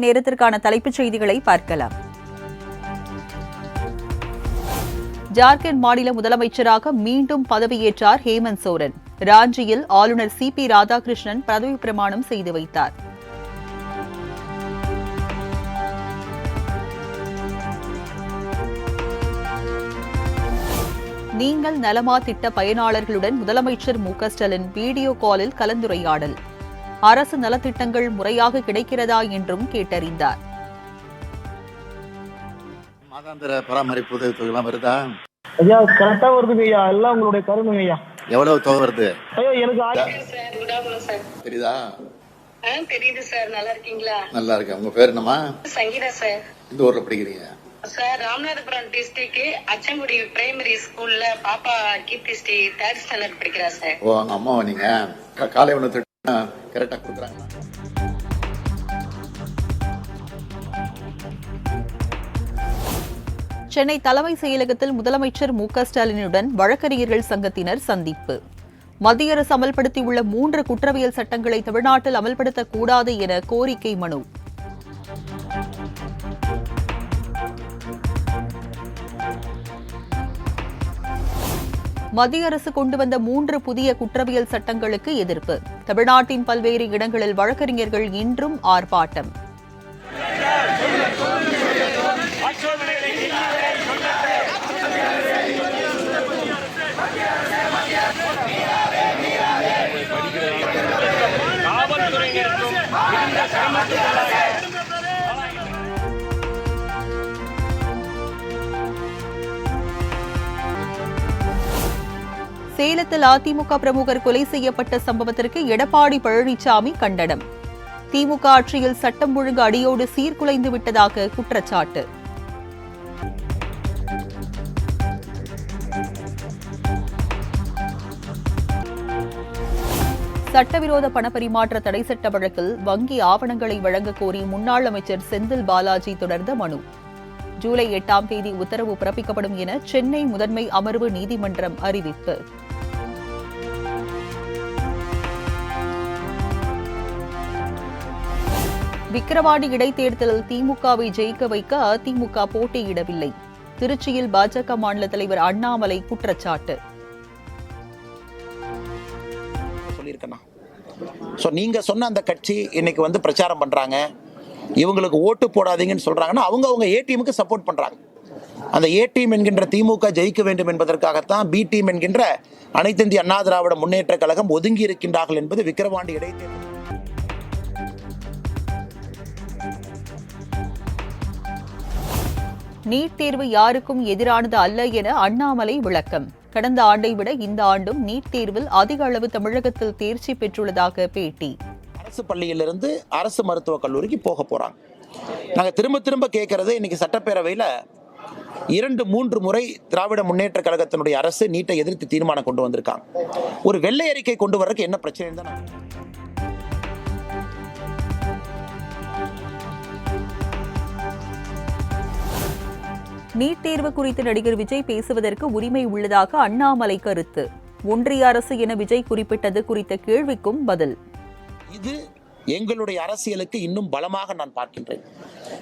நேரத்திற்கான தலைப்புச் செய்திகளை பார்க்கலாம். ஜார்க்கண்ட் மாநில முதலமைச்சராக மீண்டும் பதவியேற்றார் ஹேமந்த் சோரன். ராஞ்சியில் ஆளுநர் CP ராதாகிருஷ்ணன் பதவி பிரமாணம் செய்து வைத்தார். நீங்கள் நலமா திட்ட பயனாளர்களுடன் முதலமைச்சர் MK ஸ்டாலின் வீடியோ காலில் கலந்துரையாடல். அரசு நலத்திட்டங்கள் முறையாக கிடைக்கிறதா என்றும் கேட்டறிந்தார். மாதாந்திர பராமரிப்பு உதவித்தொகைலாம் வருதா? ஐயா கரெக்டா வருதுங்க ஐயா, எல்லாம் உங்களுடைய கருணைங்க ஐயா. எவ்வளவு தொகை வருது? ஐயோ எனக்கு தெரியுதா? தெரியுது சார். நல்லா இருக்கீங்களா? நல்லா இருக்கேன். உங்க பேர் என்னமா? சங்கீதா சார். இந்த ஊர்ல படிக்கிறீங்க? Sir Ramanathapuram district Achankudi primary ஸ்கூல்ல பாப்பா கீர்த்தி ஸ்ரீ 3rd ஸ்டாண்டர்ட் படிக்கிறா சார். ஓ, அங்க அம்மாவா நீங்க? காலை உணவு திட்டம் கரெக்டா கொடுக்குறாங்களா? சென்னை தலைமை செயலகத்தில் முதலமைச்சர் MK ஸ்டாலினுடன் வழக்கறிஞர்கள் சங்கத்தினர் சந்திப்பு. மத்திய அரசு அமல்படுத்தியுள்ள 3 குற்றவியல் சட்டங்களை தமிழ்நாட்டில் அமல்படுத்தக்கூடாது என கோரிக்கை மனு. மத்திய அரசு கொண்டு வந்த 3 புதிய குற்றவியல் சட்டங்களுக்கு எதிர்ப்பு. தமிழ்நாட்டின் பல்வேறு இடங்களில் வழக்கறிஞர்கள் இன்றும் ஆர்ப்பாட்டம். சேலத்தில் அதிமுக பிரமுகர் கொலை செய்யப்பட்ட சம்பவத்திற்கு எடப்பாடி பழனிசாமி கண்டனம். திமுக ஆட்சியில் சட்டம் ஒழுங்கு அடியோடு சீர்குலைந்து விட்டதாக குற்றச்சாட்டு. சட்டவிரோத பணப்பரிமாற்ற தடை சட்ட வழக்கில் வங்கி ஆவணங்களை வழங்க கோரி முன்னாள் அமைச்சர் செந்தில் பாலாஜி தொடர்ந்த மனு. ஜூலை 8ஆம் தேதி உத்தரவு பிறப்பிக்கப்படும் என சென்னை முதன்மை அமர்வு நீதிமன்றம் அறிவிப்பு. விக்கிரவாண்டி இடைத்தேர்தலில் திமுகவை ஜெயிக்க வைக்க அதிமுக போட்டியிடவில்லை. திருச்சியில் பாஜக மாநில தலைவர் அண்ணாமலை குற்றச்சாட்டு. நீங்க சொன்ன அந்த கட்சி இன்னைக்கு பிரச்சாரம் பண்றாங்க, இவங்களுக்கு ஓட்டு போடாதீங்கன்னு சொல்றாங்கன்னா அவங்க ஏ டீமுக்கு சப்போர்ட் பண்றாங்க. அந்த ஏ டீம் என்கின்ற திமுக ஜெயிக்க வேண்டும் என்பதற்காகத்தான் பி டீம் என்கின்ற அனைத்து இந்திய அண்ணா திராவிட முன்னேற்ற கழகம் ஒதுங்கி இருக்கின்றார்கள் என்பது விக்கிரவாண்டி இடைத்தேர்தல். நீட் தேர்வு யாருக்கும் எதிரானது அல்ல என அண்ணாமலை விளக்கம். கடந்த ஆண்டை விட இந்த ஆண்டும் நீட் தேர்வில் அதிக அளவு தமிழகத்தில் தேர்ச்சி பெற்றுள்ளதாக பேட்டி. அரசு பள்ளியிலிருந்து அரசு மருத்துவக் கல்லூரிக்கு போக போறாங்க. நாங்க திரும்ப கேட்கறது, இன்னைக்கு சட்டப்பேரவையில் 2-3 முறை திராவிட முன்னேற்ற கழகத்தினுடைய அரசு நீட்டை எதிர்த்து தீர்மானம் கொண்டு வந்திருக்காங்க. ஒரு வெள்ளை அறிக்கை கொண்டு வரதுக்கு என்ன பிரச்சனை தான். நீட் தேர்வு குறித்து நடிகர் விஜய் பேசுவதற்கு உரிமை உள்ளதாக அண்ணாமலை கருத்து. ஒன்றிய அரசு என விஜய் குறிப்பிட்டது குறித்த கேள்விக்கும் பதில். இது எங்களுடைய அரசியலுக்கு இன்னும் பலமாக நான் பார்க்கின்றேன்.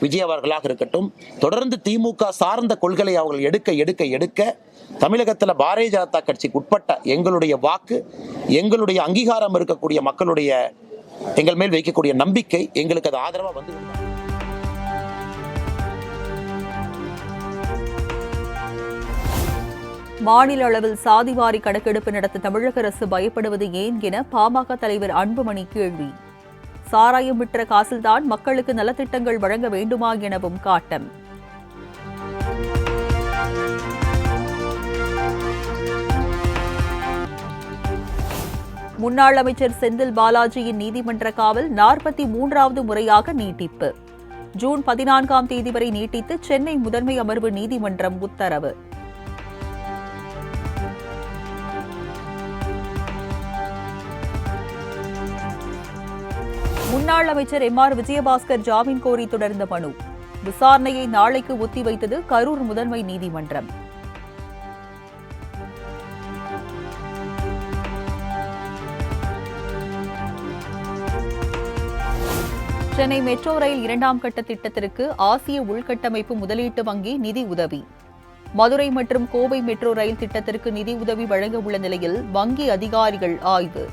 விஜய் அவர்களாக இருக்கட்டும், தொடர்ந்து திமுக சார்ந்த கொள்கையை அவர்கள் எடுக்க தமிழகத்தில் பாரதிய ஜனதா கட்சிக்கு உட்பட்ட எங்களுடைய வாக்கு, எங்களுடைய அங்கீகாரம் இருக்கக்கூடிய மக்களுடைய எங்கள் மேல் வைக்கக்கூடிய நம்பிக்கை எங்களுக்கு அது ஆதரவாக வந்து. மாநில அளவில் சாதிவாரி கணக்கெடுப்பு நடத்த தமிழக அரசு பயப்படுவது ஏன் என பாமக தலைவர் அன்புமணி கேள்வி. சாராயம் விற்ற காசில்தான் மக்களுக்கு நலத்திட்டங்கள் வழங்க வேண்டுமா எனவும் காட்டம். முன்னாள் அமைச்சர் செந்தில் பாலாஜியின் நீதிமன்ற காவல் 43வது முறையாக நீட்டிப்பு. ஜூன் 14ஆம் தேதி வரை நீட்டித்து சென்னை முதன்மை அமர்வு நீதிமன்றம் உத்தரவு. முன்னாள் அமைச்சர் MR விஜயபாஸ்கர் ஜாமீன் கோரி தொடர்ந்த மனு. விசாரணையை நாளைக்கு ஒத்திவைத்தது கரூர் முதன்மை நீதிமன்றம். சென்னை மெட்ரோ ரயில் 2ஆம் கட்ட திட்டத்திற்கு ஆசிய உள்கட்டமைப்பு முதலீட்டு வங்கி நிதி உதவி. மதுரை மற்றும் கோவை மெட்ரோ ரயில் திட்டத்திற்கு நிதி உதவி வழங்க உள்ள நிலையில் வங்கி அதிகாரிகள் ஆய்வு.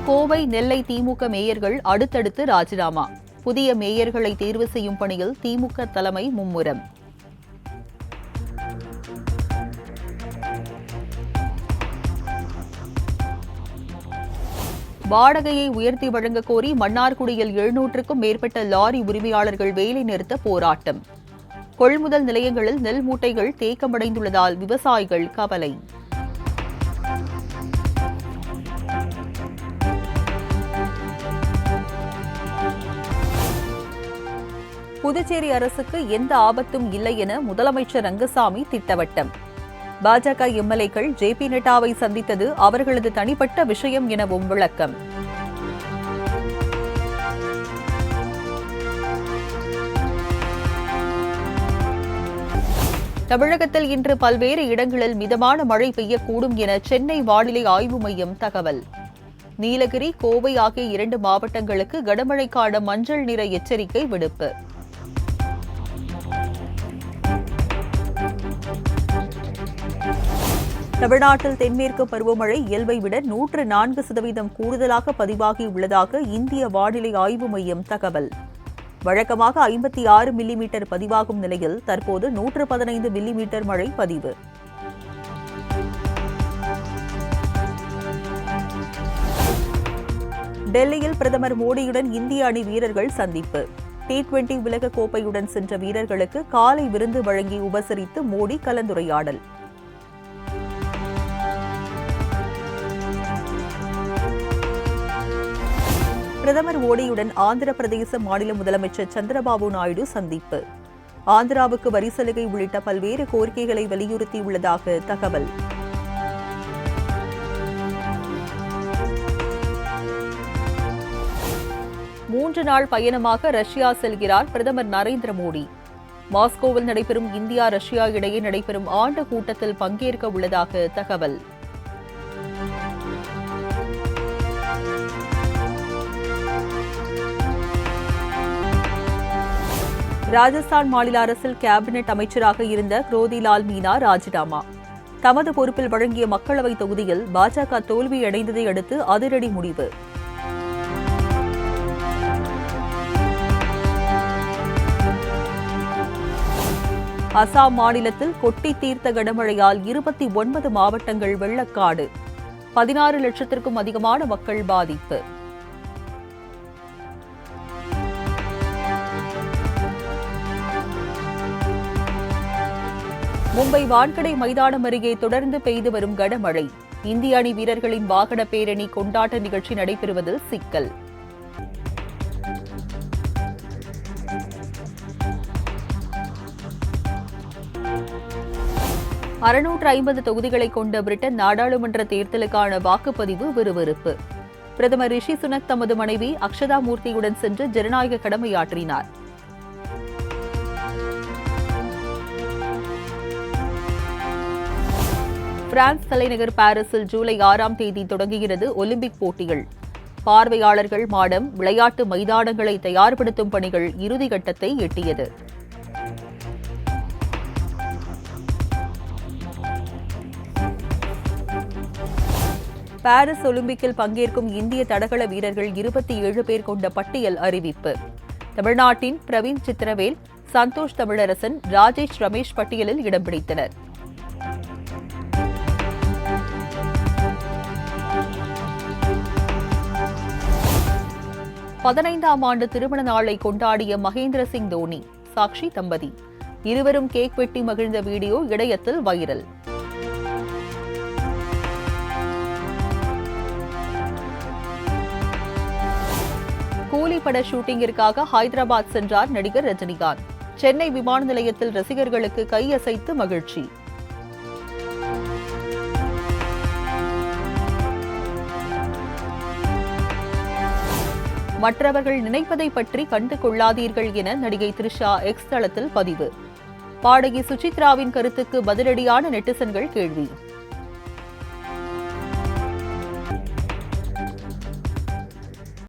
கோவை, நெல்லை திமுக மேயர்கள் அடுத்தடுத்து ராஜினாமா. புதிய மேயர்களை தேர்வு செய்யும் பணியில் திமுக தலைமை மும்முரம். வாடகையை உயர்த்தி வழங்க கோரி மன்னார்குடியில் 700க்கும் மேற்பட்ட லாரி உரிமையாளர்கள் வேலை நிறுத்த போராட்டம். கொள்முதல் நிலையங்களில் நெல் மூட்டைகள் தேக்கமடைந்துள்ளதால் விவசாயிகள் கவலை. புதுச்சேரி அரசுக்கு எந்த ஆபத்தும் இல்லை என முதலமைச்சர் ரங்கசாமி திட்டவட்டம். பாஜக எம்எல்ஏக்கள் ஜே.பி. நட்டாவை சந்தித்தது அவர்களது தனிப்பட்ட விஷயம் எனவும் விளக்கம். தமிழகத்தில் இன்று பல்வேறு இடங்களில் மிதமான மழை பெய்யக்கூடும் என சென்னை வானிலை ஆய்வு மையம் தகவல். நீலகிரி, கோவை ஆகிய 2 மாவட்டங்களுக்கு கனமழைக்கான மஞ்சள் நிற எச்சரிக்கை விடுப்பு. தமிழ்நாட்டில் தென்மேற்கு பருவமழை இயல்பை விட 104% கூடுதலாக பதிவாகியுள்ளதாக இந்திய வானிலை ஆய்வு மையம் தகவல். வழக்கமாக 56 மில்லிமீட்டர் பதிவாகும் நிலையில் தற்போது 115 மில்லிமீட்டர் மழை பதிவு. டெல்லியில் பிரதமர் மோடியுடன் இந்திய அணி வீரர்கள் சந்திப்பு. T20 உலக கோப்பையுடன் சென்ற வீரர்களுக்கு காலை விருந்து வழங்கி உபசரித்து மோடி கலந்துரையாடல். பிரதமர் மோடியுடன் ஆந்திர பிரதேச மாநில முதலமைச்சர் சந்திரபாபு நாயுடு சந்திப்பு. ஆந்திராவுக்கு வரி சலுகை உள்ளிட்ட பல்வேறு கோரிக்கைகளை வலியுறுத்தியுள்ளதாக தகவல். மூன்று நாள் பயணமாக ரஷ்யா செல்கிறார் பிரதமர் நரேந்திர மோடி. மாஸ்கோவில் நடைபெறும் இந்தியா ரஷ்யா இடையே நடைபெறும் ஆண்டு கூட்டத்தில் பங்கேற்க உள்ளதாக தகவல். ராஜஸ்தான் மாநில அரசில் கேபினெட் அமைச்சராக இருந்த குரோதிலால் மீனா ராஜினாமா. தமது பொறுப்பில் வழங்கிய மக்களவைத் தொகுதியில் பாஜக தோல்வியடைந்ததை அடுத்து அதிரடி முடிவு. அசாம் மாநிலத்தில் கொட்டி தீர்த்த கனமழையால் 29 மாவட்டங்கள் வெள்ளக்காடு. 16 லட்சத்திற்கும் அதிகமான மக்கள் பாதிப்பு. மும்பை வான்கடை மைதானம் அருகே தொடர்ந்து பெய்து வரும் கனமழை. இந்திய அணி வீரர்களின் வாகன பேரணி கொண்டாட்ட நிகழ்ச்சி நடைபெறுவதில் சிக்கல். $650 தொகுதிகளை கொண்ட பிரிட்டன் நாடாளுமன்ற தேர்தலுக்கான வாக்குப்பதிவு விறுவிறுப்பு. பிரதமர் ரிஷி சுனக் தமது மனைவி அக்ஷதா மூர்த்தியுடன் சென்று ஜனநாயக கடமையாற்றினார். பிரான்ஸ் தலைநகர் பாரிஸில் ஜூலை 6ஆம் தேதி தொடங்குகிறது ஒலிம்பிக் போட்டிகள். பார்வையாளர்கள் மாடம், விளையாட்டு மைதானங்களை தயார்படுத்தும் பணிகள் இறுதிக்கட்டத்தை எட்டியது. பாரிஸ் ஒலிம்பிக்கில் பங்கேற்கும் இந்திய தடகள வீரர்கள் 27 பேர் கொண்ட பட்டியல் அறிவிப்பு. தமிழ்நாட்டின் பிரவீன் சித்திரவேல், சந்தோஷ் தமிழரசன், ராஜேஷ் ரமேஷ் பட்டியலில் இடம் பிடித்தனர். 15ஆம் ஆண்டு திருமண நாளை கொண்டாடிய மகேந்திர சிங் தோனி, சாக்ஷி தம்பதி இருவரும் கேக் வெட்டி மகிழ்ந்த வீடியோ இணையத்தில் வைரல். கூலி பட ஷூட்டிங்கிற்காக ஹைதராபாத் சென்றார் நடிகர் ரஜினிகாந்த். சென்னை விமான நிலையத்தில் ரசிகர்களுக்கு கையசைத்து மகிழ்ச்சி. மற்றவர்கள் நினைப்பதை பற்றி கண்டு கொள்ளாதீர்கள் என நடிகை த்ரிஷா எக்ஸ் தளத்தில் பதிவு. பாடகி சுசித்ராவின் கருத்துக்கு பதிலடியான நெட்டிசன்கள் கேள்வி.